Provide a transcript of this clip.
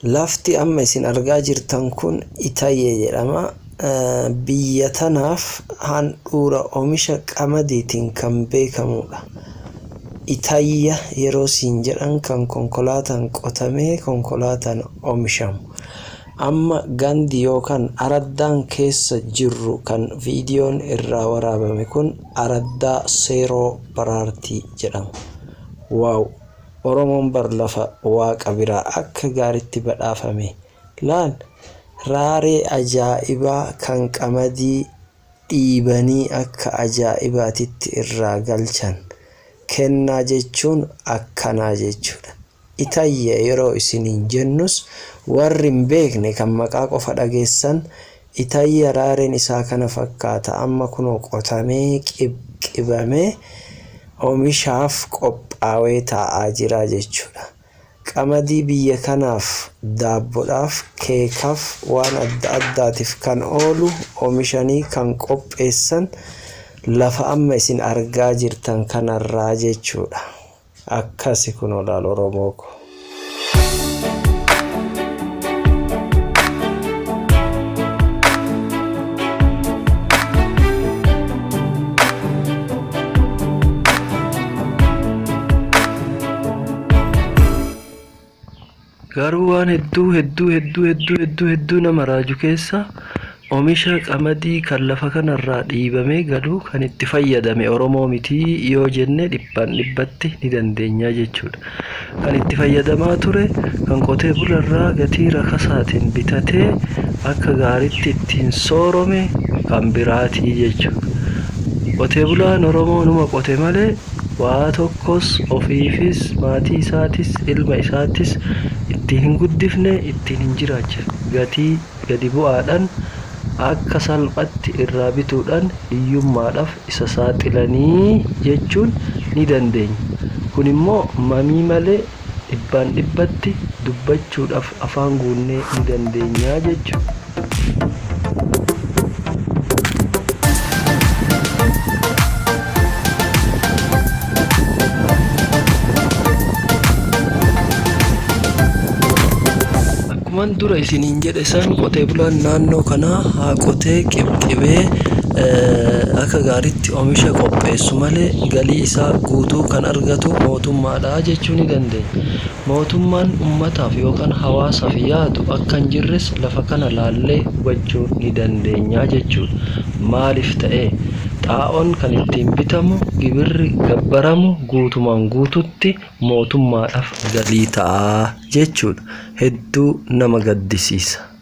lafti amma isin argaa jirtan kun Itaayee jedhama. Biyya tanaaf handhuura oomisha qamadiitiin kan beekamudha. Itaayee yeroo siin jedhan kan konkolaataan qotamee konkolaataan oomishamu. Amma gandi yookaan araddaan keessa jirru kan viidiyoon irraa waraabame kun araddaa Seeroo Baraartii jedhama. Waaw! Oromoon bar lafa waaqa biraa akka gaaritti badhaafame. Laal raaree ajaa'ibaa kan qamadii dhiibanii akka ajaa'ibaatitti irraa galchan. Kennaa jechuun akkanaa jechuudha. Itaayee yeroo isiniin jennus warri hin beekne kan maqaa qofa dhageessan Itaayee raareen isaa kana fakkaata. Amma kunoo qotamee qibamee oomishaaf qophaa'ee taa'aa jira jechuudha. Qamadii biyya kanaaf daabboodhaaf, keekaaf, waan adda addaatiif kan oolu oomishanii kan qopheessan lafa amma isin argaa jirtan kanarraa jechuudha. Akkasi kunoo laal Oromoo ko. Garuu waan hedduu nama raaju keessa oomisha qamadii kan lafa kanarraa dhiibamee galu kan itti fayyadame Oromoo mitii yoo jenne dhibbatti ni dandeenya jechuudha. Kan itti fayyadamaa ture kan qotee bularraa gatii rakasaatiin bitatee akka gaariitti ittiin soorome kan biraatii jechuudha. Qotee bulaan Oromoo numa qote malee waa tokkos ofiifis maatii isaatis ilma isaatis ittiin hin guddifne ittiin hin jiraachan. Gatii gadi bu'aadhaan akka salphatti irraa bituudhaan hiyyummaadhaaf isa saaxilanii jechuun ni dandeenya. Kun immoo mamii malee dhibbatti dubbachuudhaaf afaan guunnee ni dandeenya jechuudha. Akkuman dura isiniin jedhe san qotee bulaan naannoo kanaa haa qotee qibqibee akka gaariitti oomisha qopheessu malee galii isaa guutuu kan argatu mootummaadha jechuu ni dandeenya. Mootummaan ummataaf yookaan hawaasaaf yaadu akka hin jirres lafa kana laallee hubachuu ni dandeenya jechuudha. Maaliif ta'ee xaa'oon kan ittiin bitamu gibirri gabbaramu guutumaan guututti mootummaadhaaf galii ta'a jechuudha. Hedduu nama gaddisiisa.